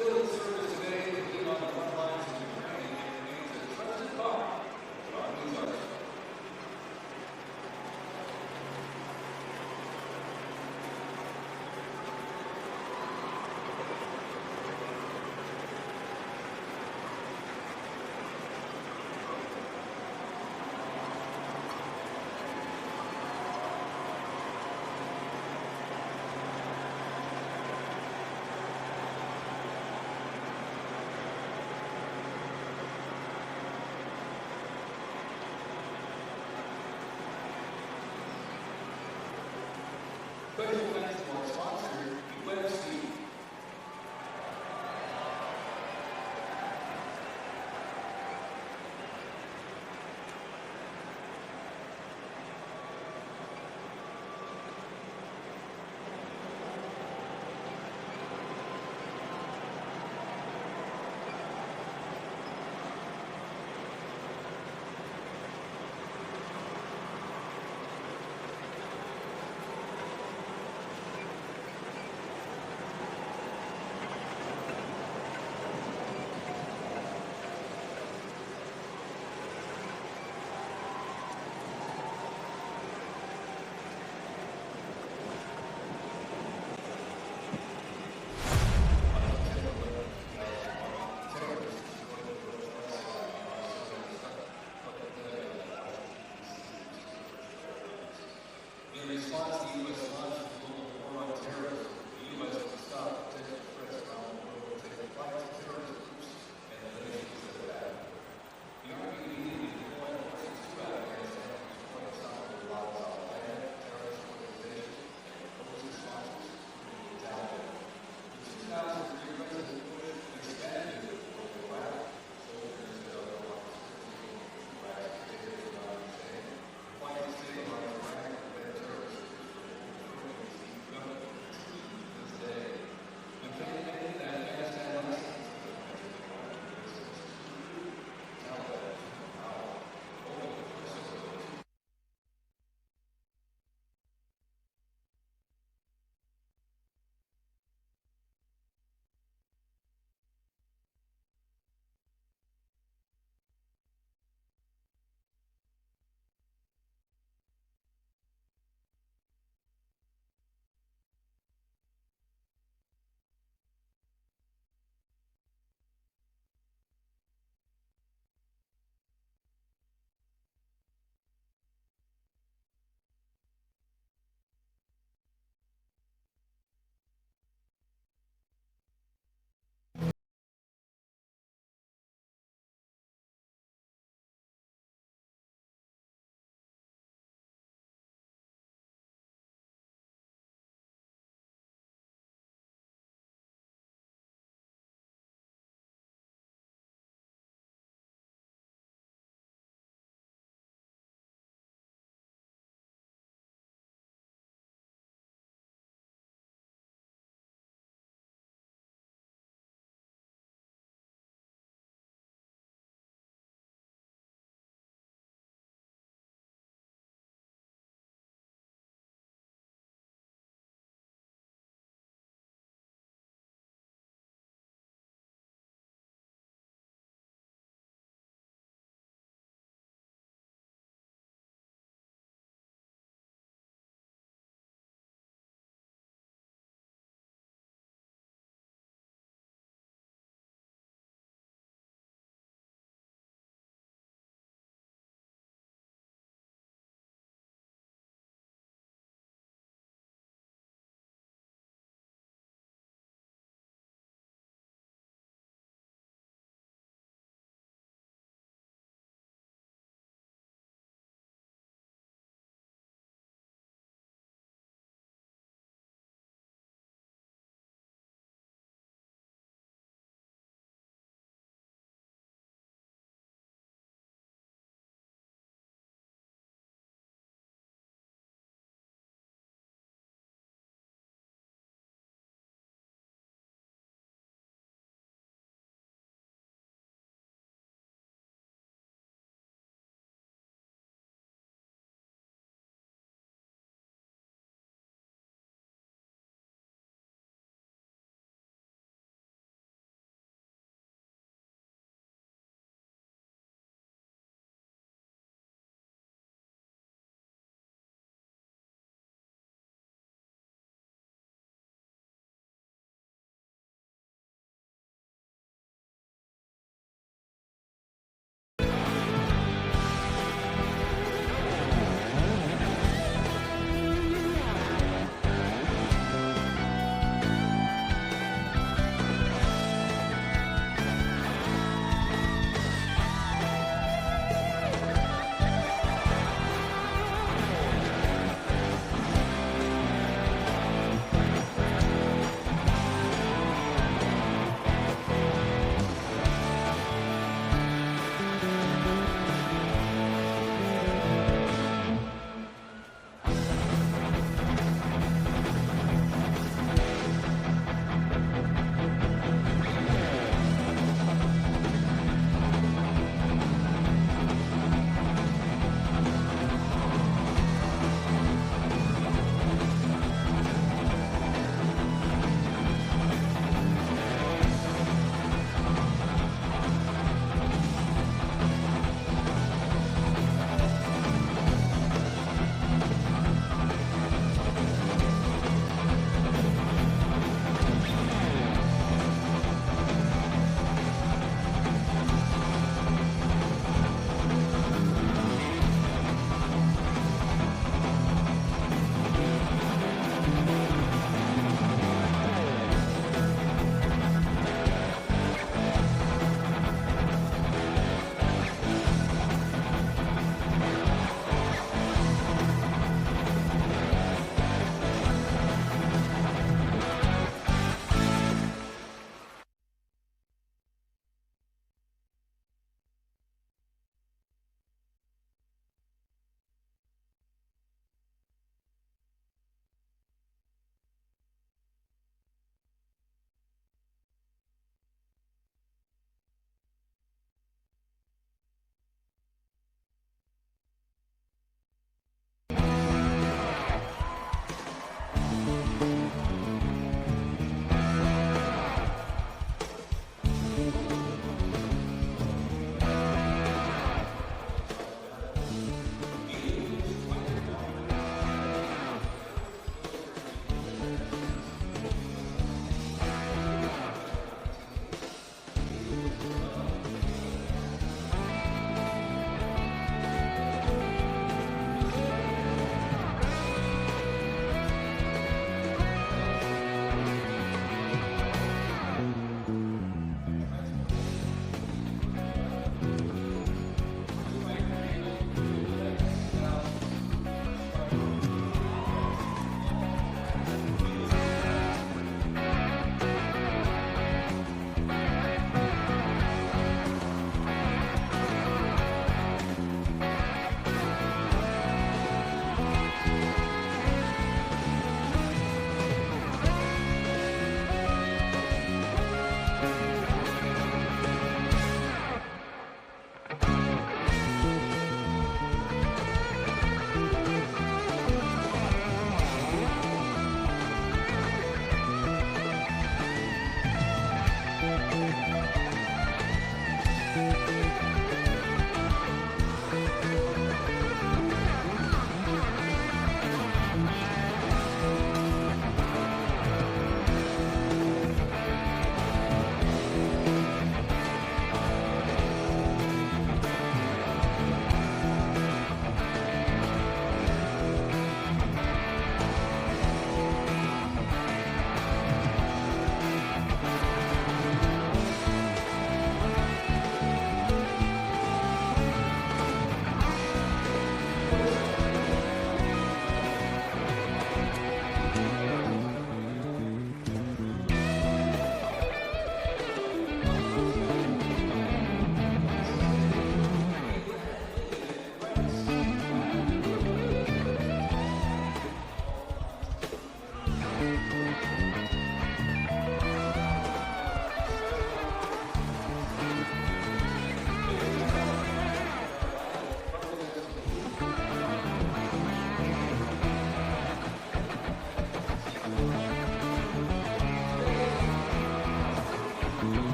Still in service today, the team on the front lines of Ukraine remains a trusted partner to our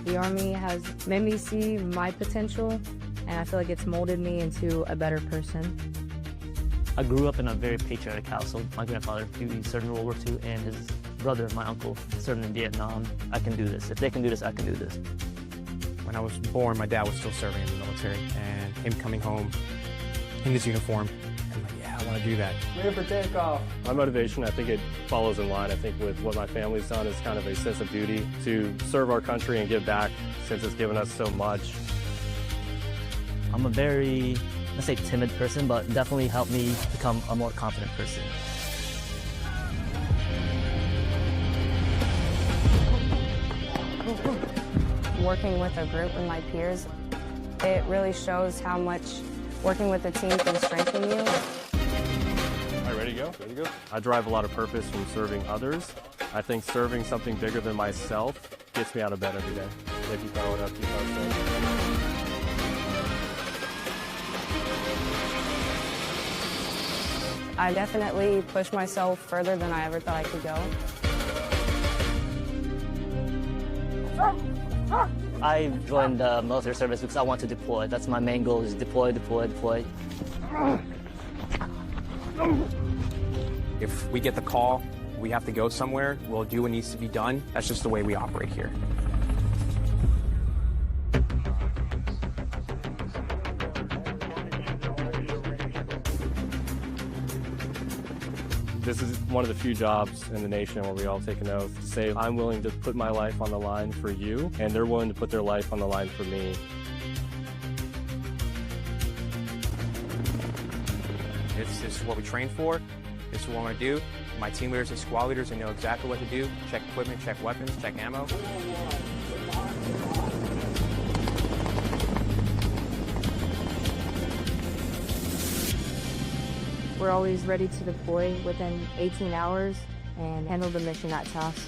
The Army has made me see my potential, and I feel like it's molded me into a better person. I grew up in a very patriotic household. My grandfather, he served in World War II, and his brother, my uncle, served in Vietnam. I can do this. If they can do this, I can do this. When I was born, my dad was still serving in the military, and him coming home in his uniform, I'm like, yeah, I want to do that. Ready for takeoff. My motivation, I think it follows in line. I think with what my family's done is kind of a sense of duty to serve our country and give back since it's given us so much. I'm a very, let's say, timid person, but definitely helped me become a more confident person. Working with a group and my peers, it really shows how much working with a team can strengthen you. All right, ready to go? Ready to go? I derive a lot of purpose from serving others. I think serving something bigger than myself gets me out of bed every day. If you follow it up, you follow it up. I definitely pushed myself further than I ever thought I could go. I joined the military service because I want to deploy. That's my main goal, is deploy, deploy, deploy. If we get the call, we have to go somewhere, we'll do what needs to be done. That's just the way we operate here. This is one of the few jobs in the nation where we all take an oath to say, I'm willing to put my life on the line for you, and they're willing to put their life on the line for me. This is what we train for. This is what I want to do. My team leaders and squad leaders, they know exactly what to do. Check equipment, check weapons, check ammo. We're always ready to deploy within 18 hours and handle the mission at task.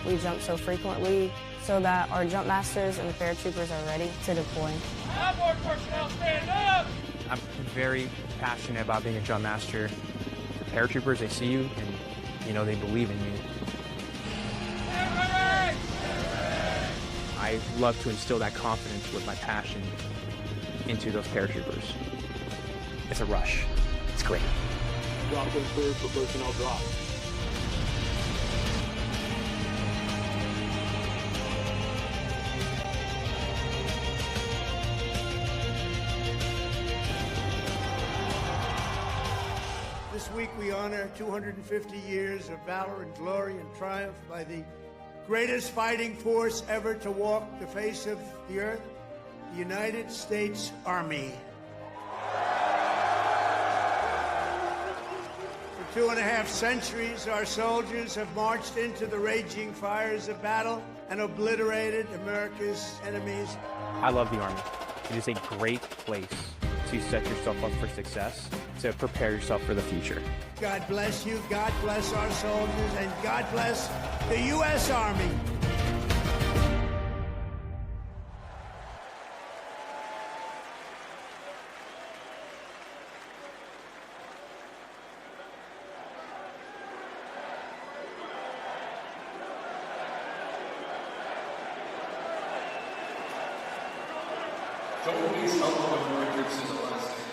We jump so frequently so that our jump masters and the paratroopers are ready to deploy. Outboard personnel, stand up! I'm very passionate about being a jump master. The paratroopers, they see you and, you know, they believe in you. I love to instill that confidence with my passion into those paratroopers. It's a rush. It's great. Drop them cleared for personnel drop. This week we honor 250 years of valor and glory and triumph by the greatest fighting force ever to walk the face of the earth, the United States Army. For 2.5 centuries, our soldiers have marched into the raging fires of battle and obliterated America's enemies. I love the Army. It is a great place to set yourself up for success, to prepare yourself for the future. God bless you, God bless our soldiers, and God bless the U.S. Army. Please help the records in the last day.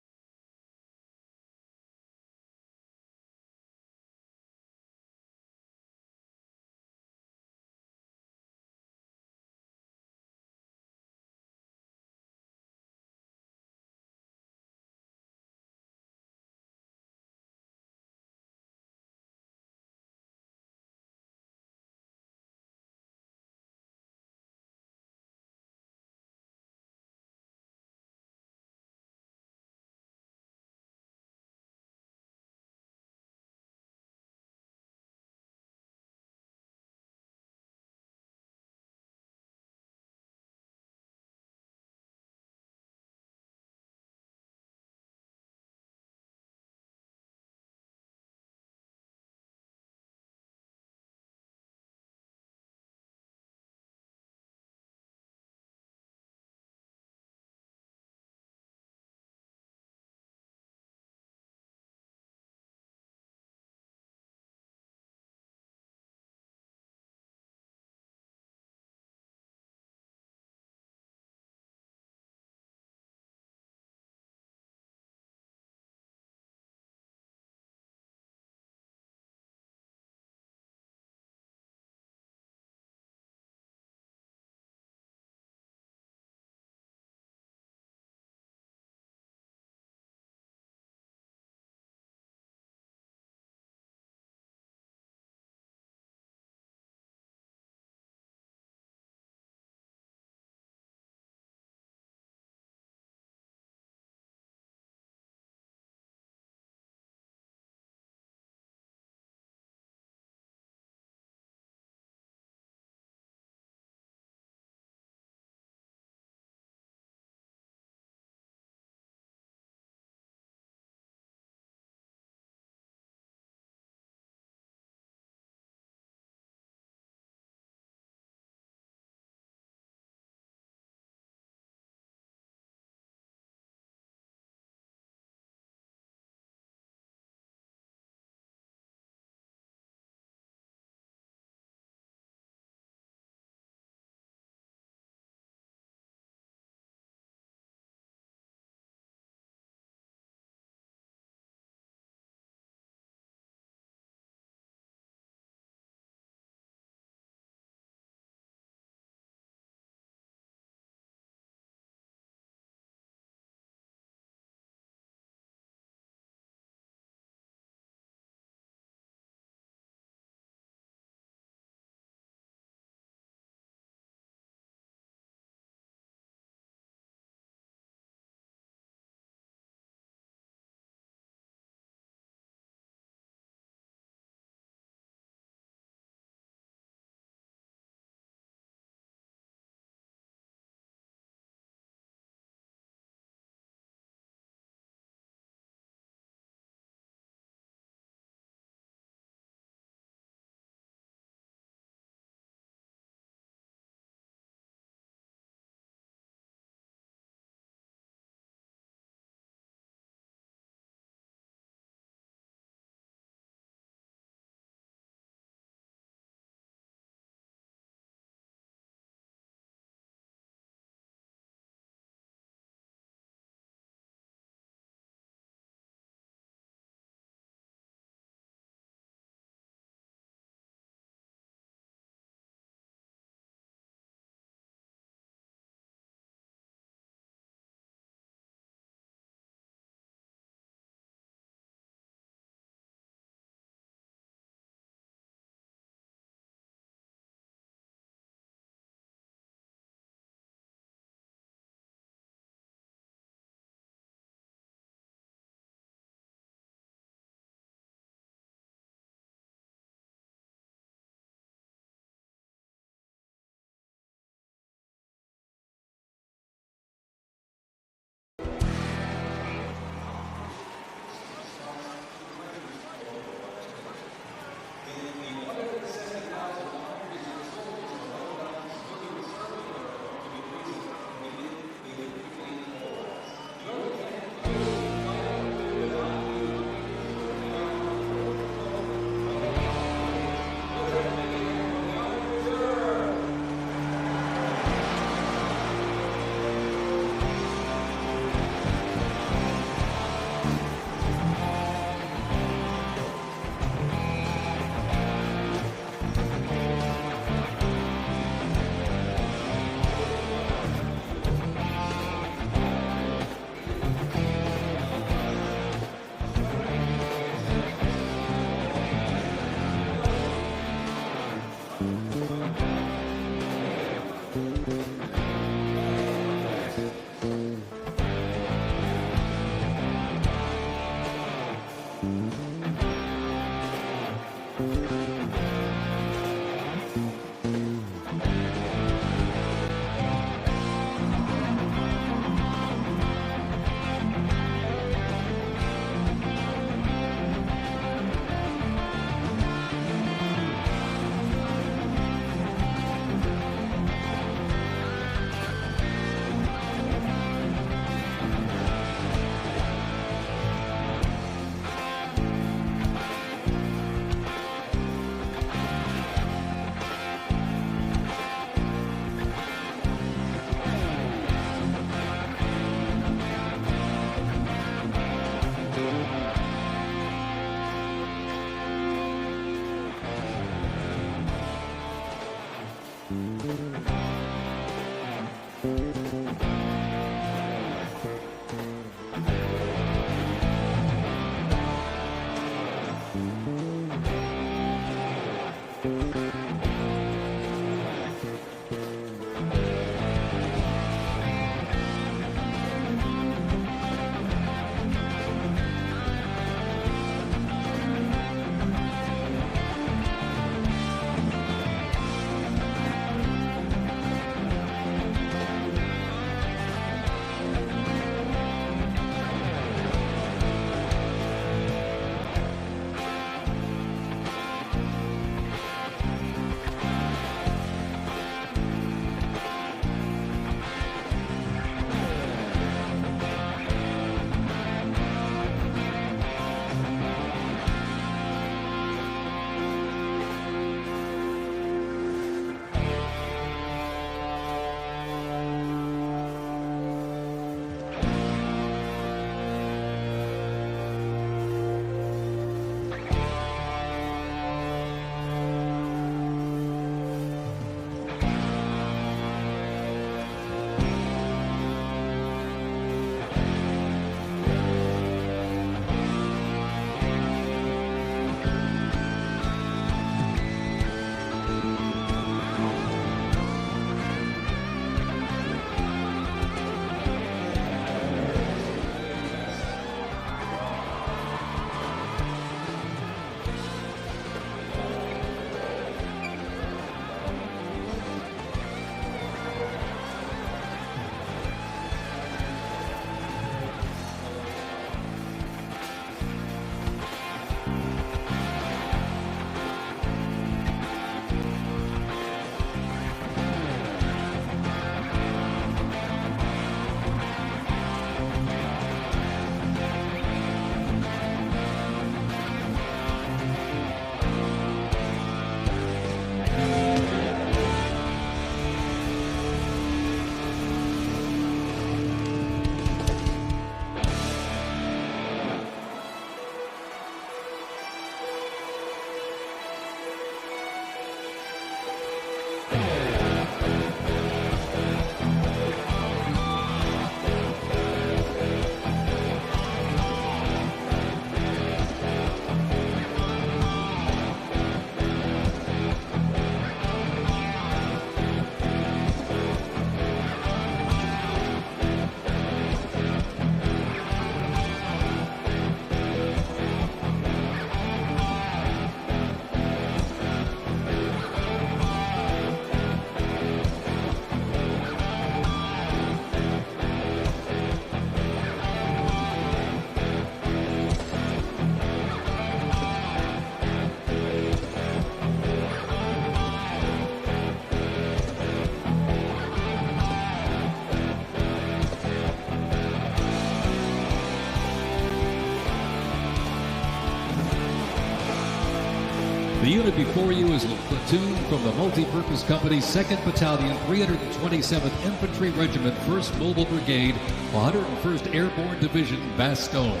The unit before you is a platoon from the multi-purpose company's 2nd Battalion, 327th Infantry Regiment, 1st Mobile Brigade, 101st Airborne Division, Bastogne.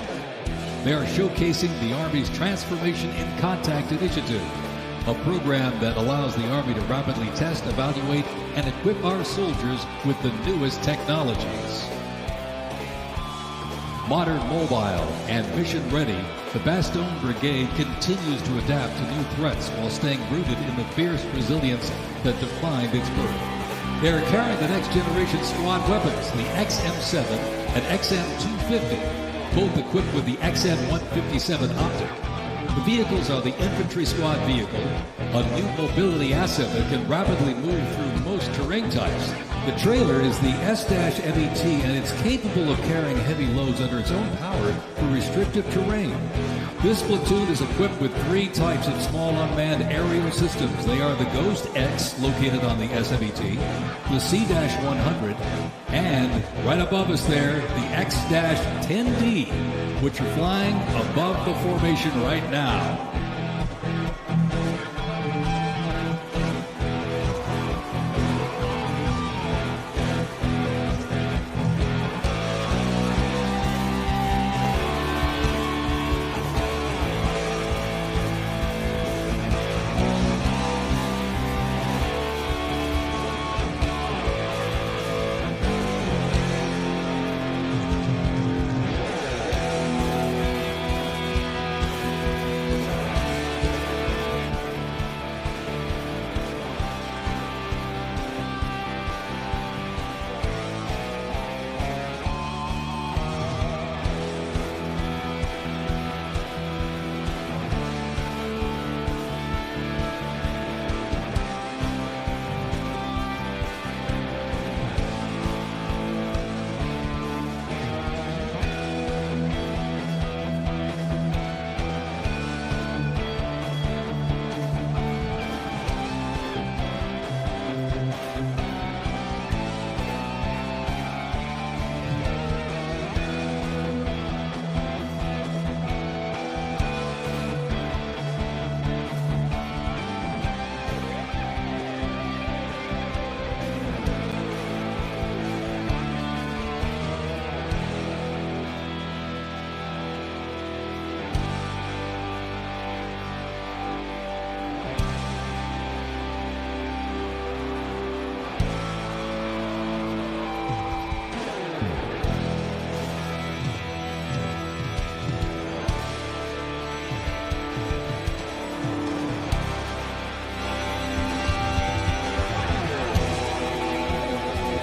They are showcasing the Army's Transformation in Contact Initiative, a program that allows the Army to rapidly test, evaluate, and equip our soldiers with the newest technologies. Modern, mobile, and mission-ready, the Bastogne Brigade continues to adapt to new threats while staying rooted in the fierce resilience that defined its birth. They are carrying the next-generation squad weapons, the XM7 and XM250, both equipped with the XM157 optic. The vehicles are the infantry squad vehicle, a new mobility asset that can rapidly move through most terrain types. The trailer is the S-MET, and it's capable of carrying heavy loads under its own power for restrictive terrain. This platoon is equipped with 3 types of small unmanned aerial systems. They are the Ghost X, located on the S-MET, the C-100, and right above us there, the X-10D, which are flying above the formation right now.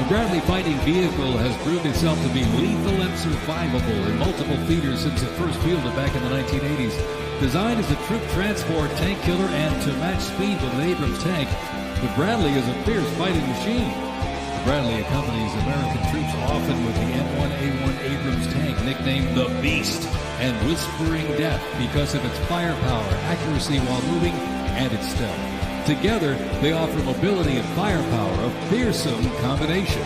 The Bradley fighting vehicle has proved itself to be lethal and survivable in multiple theaters since it first fielded back in the 1980s. Designed as a troop transport, tank killer, and to match speed with an Abrams tank, the Bradley is a fierce fighting machine. The Bradley accompanies American troops often with the M1A1 Abrams tank, nicknamed the Beast and Whispering Death because of its firepower, accuracy while moving, and its stealth. Together, they offer mobility and firepower, a fearsome combination.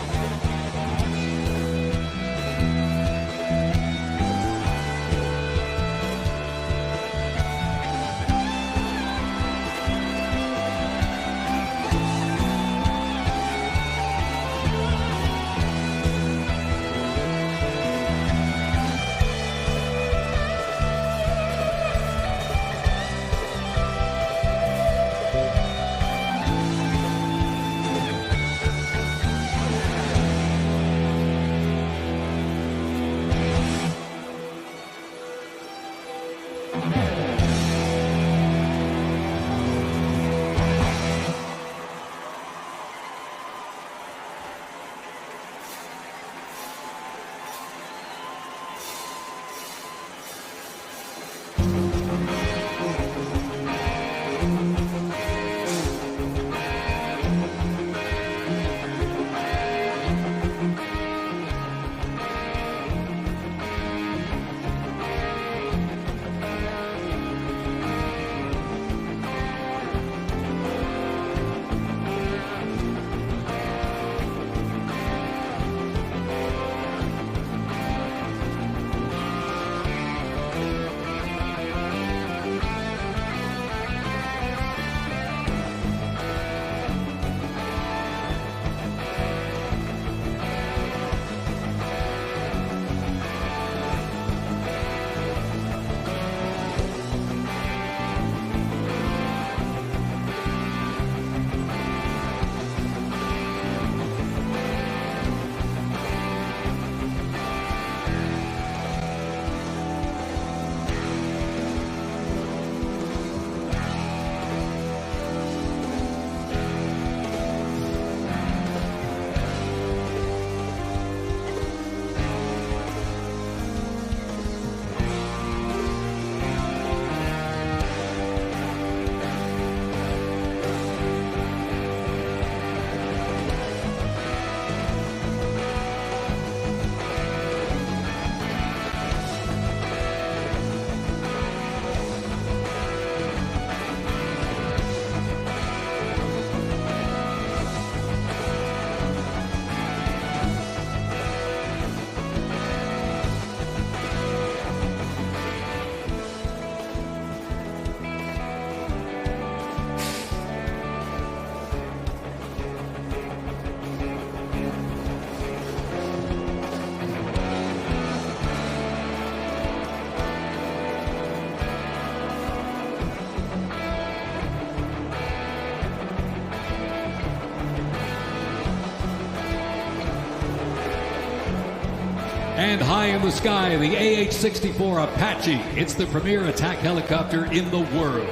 And high in the sky, the AH-64 Apache. It's the premier attack helicopter in the world.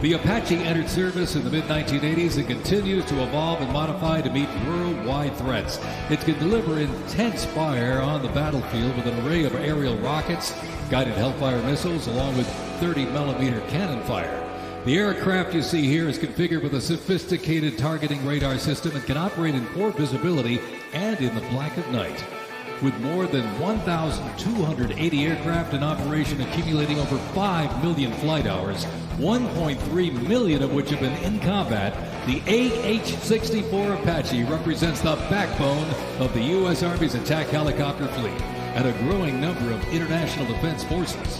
The Apache entered service in the mid-1980s and continues to evolve and modify to meet worldwide threats. It can deliver intense fire on the battlefield with an array of aerial rockets, guided Hellfire missiles, along with 30-millimeter cannon fire. The aircraft you see here is configured with a sophisticated targeting radar system and can operate in poor visibility and in the black of night. With more than 1,280 aircraft in operation accumulating over 5 million flight hours, 1.3 million of which have been in combat, the AH-64 Apache represents the backbone of the U.S. Army's attack helicopter fleet and a growing number of international defense forces.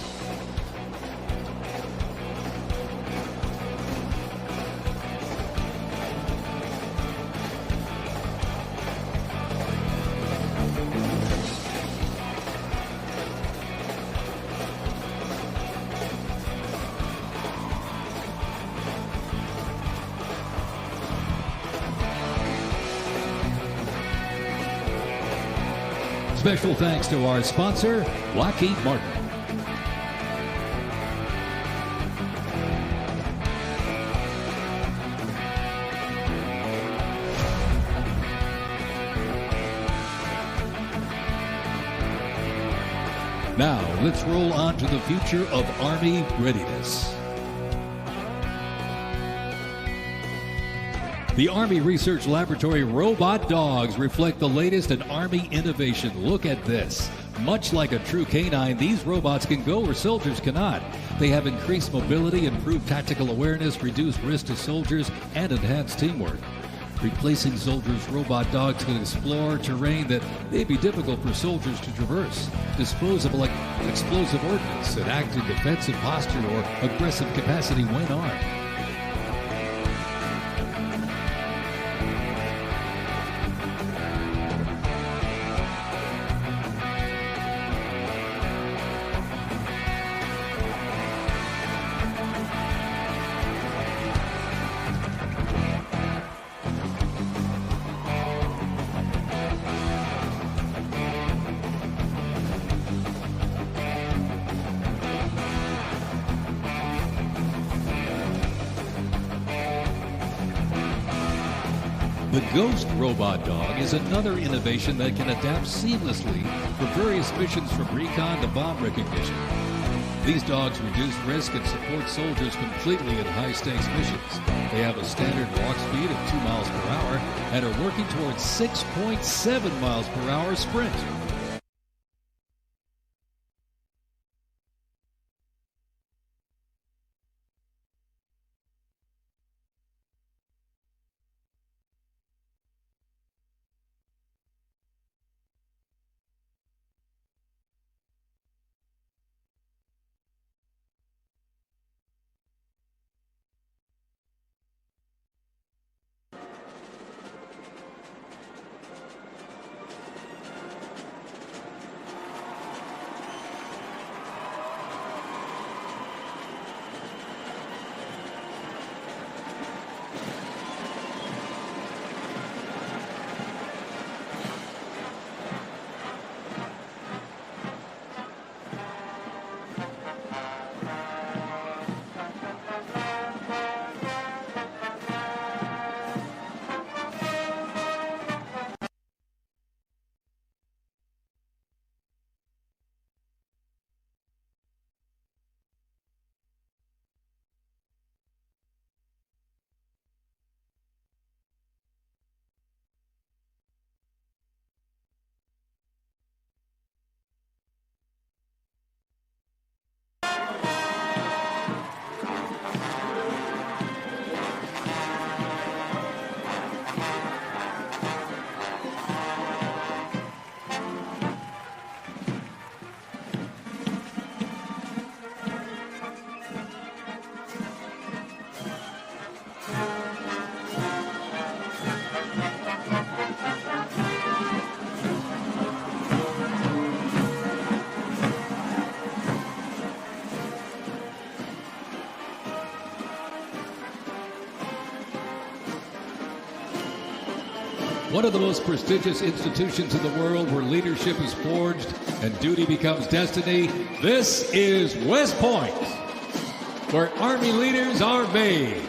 Special thanks to our sponsor, Lockheed Martin. Now, let's roll on to the future of Army readiness. The Army Research Laboratory robot dogs reflect the latest in Army innovation. Look at this. Much like a true canine, these robots can go where soldiers cannot. They have increased mobility, improved tactical awareness, reduced risk to soldiers, and enhanced teamwork. Replacing soldiers, robot dogs can explore terrain that may be difficult for soldiers to traverse, dispose of explosive ordnance, and act in defensive posture or aggressive capacity when armed. The Ghost Robot Dog is another innovation that can adapt seamlessly for various missions from recon to bomb recognition. These dogs reduce risk and support soldiers completely in high-stakes missions. They have a standard walk speed of 2 miles per hour and are working towards 6.7 miles per hour sprint. one of the most prestigious institutions in the world where leadership is forged and duty becomes destiny. This is West Point, where Army leaders are made.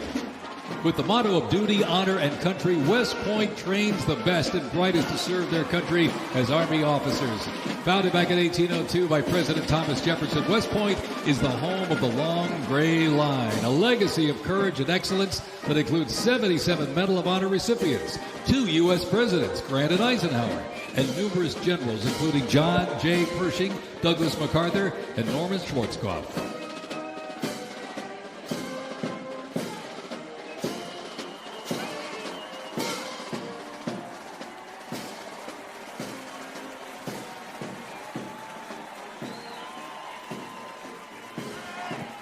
With the motto of duty, honor, and country, West Point trains the best and brightest to serve their country as Army officers. Founded back in 1802 by President Thomas Jefferson, West Point is the home of the Long Gray Line, a legacy of courage and excellence that includes 77 Medal of Honor recipients, 2 U.S. presidents, Grant and Eisenhower, and numerous generals, including John J. Pershing, Douglas MacArthur, and Norman Schwarzkopf.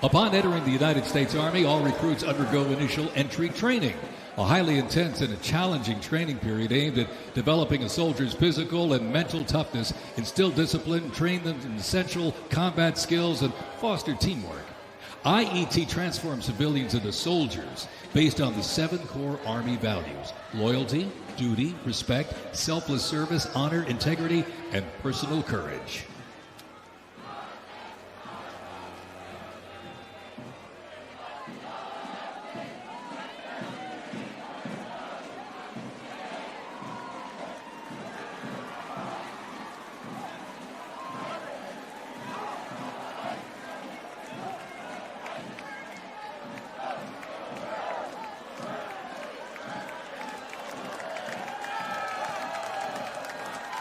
Upon entering the United States Army, all recruits undergo initial entry training, a highly intense and a challenging training period aimed at developing a soldier's physical and mental toughness, instill discipline, train them in essential combat skills, and foster teamwork. IET transforms civilians into soldiers based on the 7 core Army values: loyalty, duty, respect, selfless service, honor, integrity, and personal courage.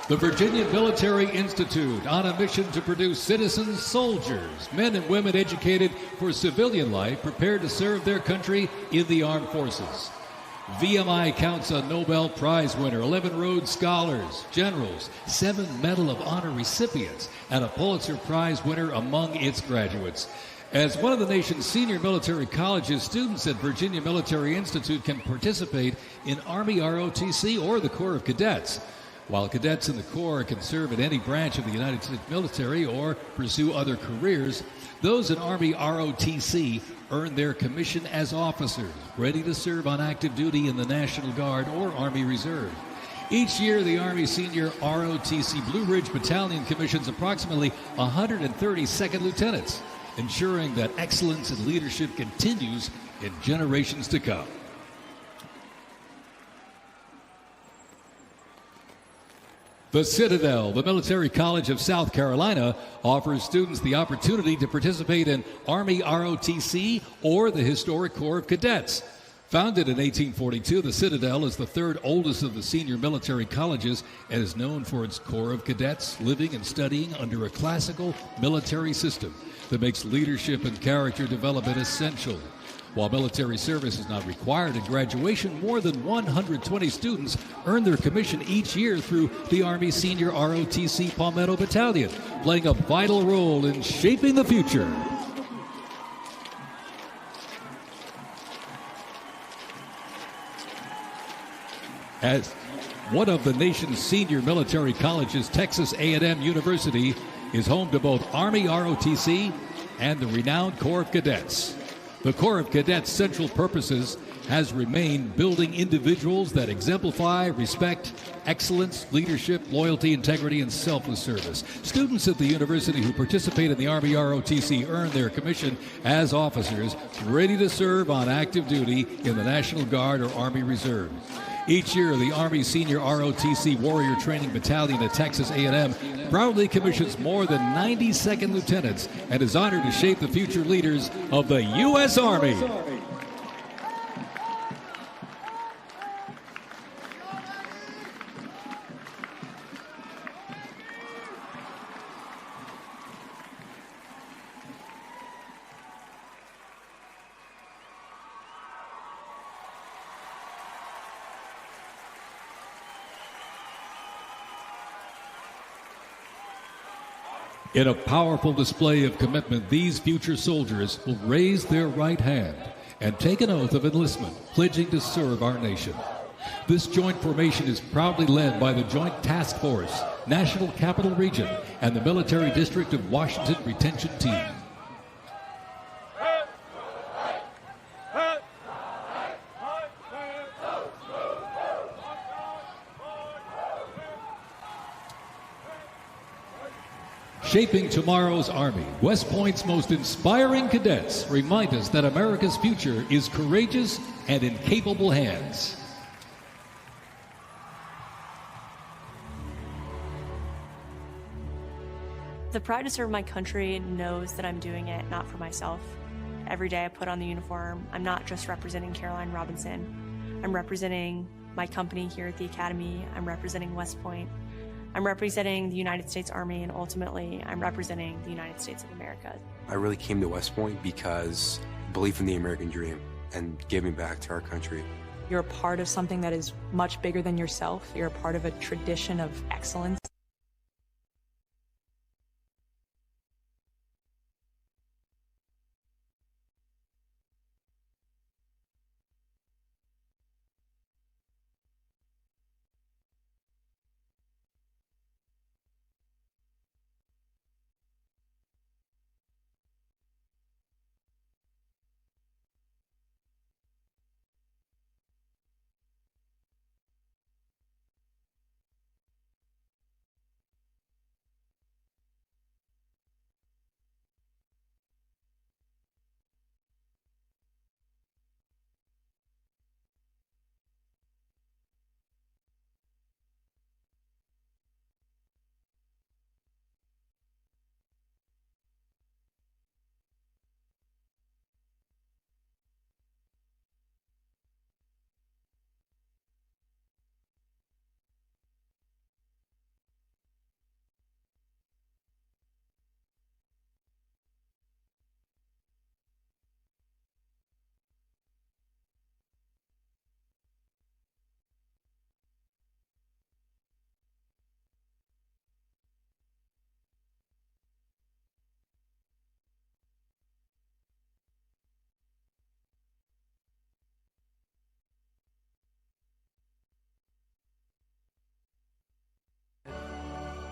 The Virginia Military Institute, on a mission to produce citizen soldiers, men and women educated for civilian life, prepared to serve their country in the armed forces. VMI counts a Nobel Prize winner, 11 Rhodes Scholars, generals, 7 Medal of Honor recipients, and a Pulitzer Prize winner among its graduates. As one of the nation's senior military colleges, students at Virginia Military Institute can participate in Army ROTC or the Corps of Cadets. While cadets in the Corps can serve in any branch of the United States military or pursue other careers, those in Army ROTC earn their commission as officers, ready to serve on active duty in the National Guard or Army Reserve. Each year, the Army Senior ROTC Blue Ridge Battalion commissions approximately 130 second lieutenants, ensuring that excellence in leadership continues in generations to come. The Citadel, the Military College of South Carolina, offers students the opportunity to participate in Army ROTC or the Historic Corps of Cadets. Founded in 1842, the Citadel is the 3rd oldest of the senior military colleges and is known for its Corps of Cadets living and studying under a classical military system that makes leadership and character development essential. While military service is not required at graduation, more than 120 students earn their commission each year through the Army Senior ROTC Palmetto Battalion, playing a vital role in shaping the future. As one of the nation's senior military colleges, Texas A&M University is home to both Army ROTC and the renowned Corps of Cadets. The Corps of Cadets' central purposes has remained building individuals that exemplify respect, excellence, leadership, loyalty, integrity, and selfless service. Students at the university who participate in the Army ROTC earn their commission as officers ready to serve on active duty in the National Guard or Army Reserve. Each year, the Army Senior ROTC Warrior Training Battalion at Texas A&M proudly commissions more than 90 second lieutenants and is honored to shape the future leaders of the U.S. Army. In a powerful display of commitment, these future soldiers will raise their right hand and take an oath of enlistment, pledging to serve our nation. This joint formation is proudly led by the Joint Task Force, National Capital Region, and the Military District of Washington Retention Team. Shaping tomorrow's Army, West Point's most inspiring cadets remind us that America's future is courageous and in capable hands. The pride to serve my country knows that I'm doing it not for myself. Every day I put on the uniform, I'm not just representing Caroline Robinson. I'm representing my company here at the Academy. I'm representing West Point. I'm representing the United States Army, and ultimately, I'm representing the United States of America. I really came to West Point because belief in the American dream and giving back to our country. You're a part of something that is much bigger than yourself. You're a part of a tradition of excellence.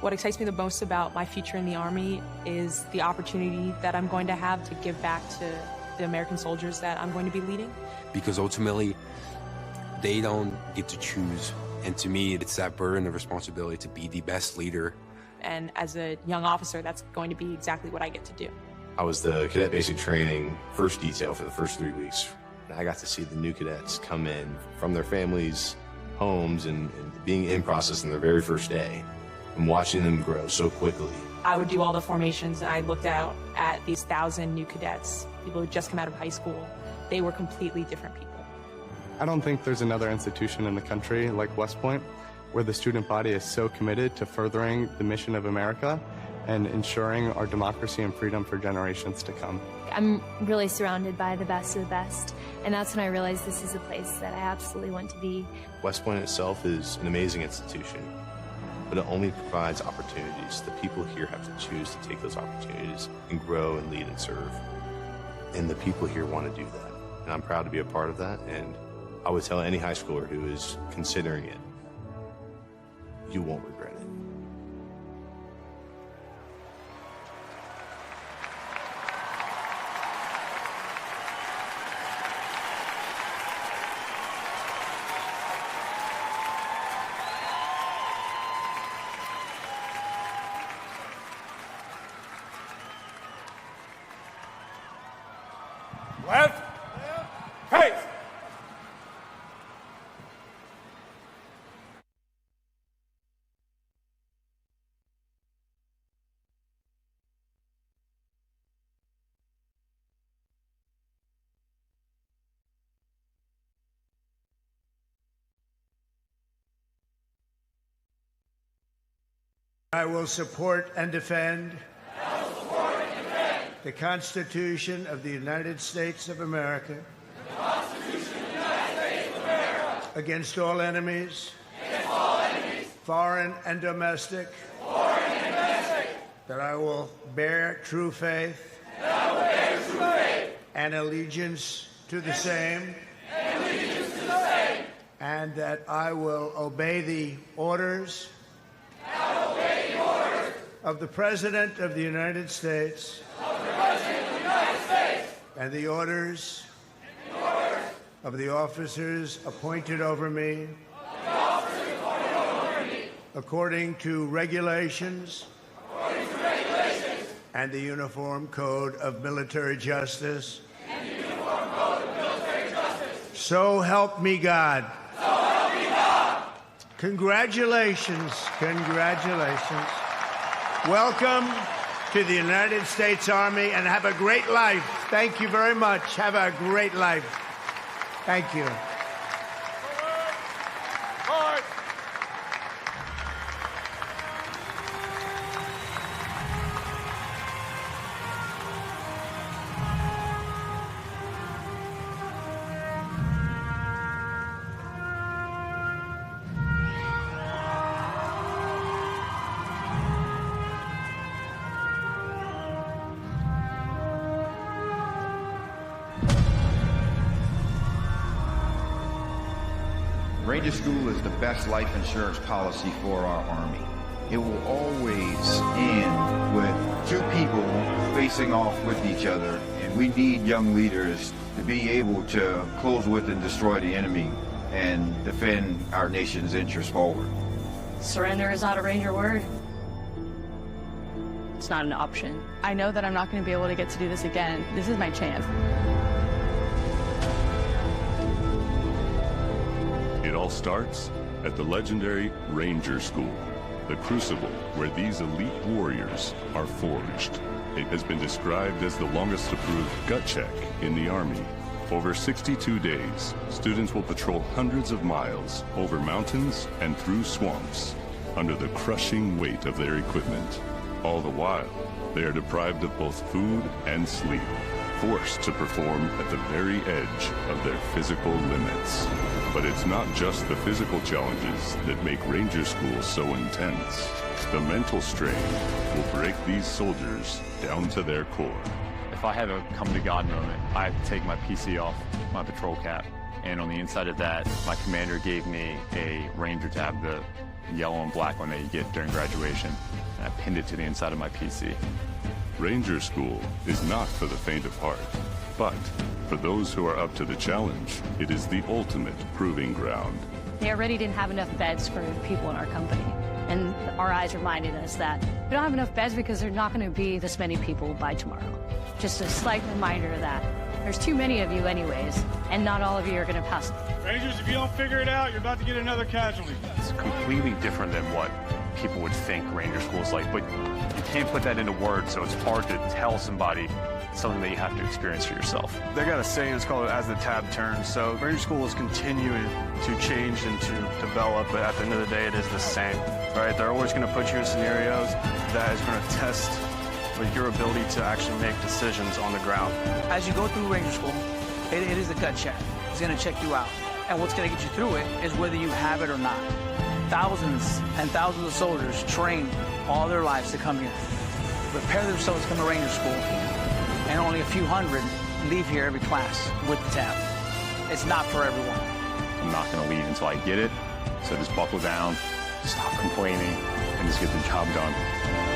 What excites me the most about my future in the Army is the opportunity that I'm going to have to give back to the American soldiers that I'm going to be leading. Because ultimately, they don't get to choose. And to me, it's that burden of responsibility to be the best leader. And as a young officer, that's going to be exactly what I get to do. I was the cadet basic training first detail for the first 3 weeks. I got to see the new cadets come in from their families' homes and being in process on their very first day. And watching them grow so quickly. I would do all the formations, and I looked out at these 1,000 new cadets, people who just come out of high school. They were completely different people. I don't think there's another institution in the country like West Point where the student body is so committed to furthering the mission of America and ensuring our democracy and freedom for generations to come. I'm really surrounded by the best of the best, and that's when I realized this is a place that I absolutely want to be. West Point itself is an amazing institution, but it only provides opportunities. The people here have to choose to take those opportunities and grow and lead and serve. And the people here want to do that. And I'm proud to be a part of that. And I would tell any high schooler who is considering it, you won't regret it. Left. Pace. I will support and defend the Constitution of the United States of America. The Constitution of the United States of America. Against all enemies. Against all enemies. Foreign and domestic. Foreign and domestic. That I will bear true faith. That I will bear true faith. And allegiance to the same. And allegiance to the same. And that I will obey the orders. Of the President of the United States. And the orders of the officers appointed over me. According to regulations. and the Uniform Code of Military Justice. And the Uniform Code of Military Justice. So help me God. So help me God. Congratulations. Congratulations. Welcome to the United States Army, and have a great life. Thank you very much. Have a great life. Thank you. Ranger School is the best life insurance policy for our Army. It will always end with two people facing off with each other, and we need young leaders to be able to close with and destroy the enemy and defend our nation's interests forward. Surrender is not a Ranger word. It's not an option. I know that I'm not going to be able to get to do this again. This is my chance. It all starts at the legendary Ranger School, the crucible where these elite warriors are forged. It has been described as the longest approved gut check in the Army. Over 62 days, students will patrol hundreds of miles over mountains and through swamps under the crushing weight of their equipment. All the while, they are deprived of both food and sleep, forced to perform at the very edge of their physical limits. But it's not just the physical challenges that make Ranger School so intense. The mental strain will break these soldiers down to their core. If I have a come-to-God moment, I have to take my PC off my patrol cap. And on the inside of that, my commander gave me a Ranger tab, the yellow and black one that you get during graduation. And I pinned it to the inside of my PC. Ranger School is not for the faint of heart, but for those who are up to the challenge, it is the ultimate proving ground. They already didn't have enough beds for people in our company. And our eyes reminded us that we don't have enough beds because there's not going to be this many people by tomorrow. Just a slight reminder that there's too many of you anyways, and not all of you are going to pass. Rangers, if you don't figure it out, you're about to get another casualty. It's completely different than what people would think Ranger School is like, but you can't put that into words, so it's hard to tell somebody something that you have to experience for yourself. They got a saying, it's called as the tab turns. So Ranger School is continuing to change and to develop, but at the end of the day, it is the same. Right? They're always going to put you in scenarios that is going to test with your ability to actually make decisions on the ground. As you go through Ranger School, it is a gut check. It's going to check you out. And what's going to get you through it is whether you have it or not. Thousands and thousands of soldiers train all their lives to come here, prepare themselves to come to Ranger School, and only a few hundred leave here every class with the tab. It's not for everyone. I'm not going to leave until I get it, so just buckle down, stop complaining, and just get the job done.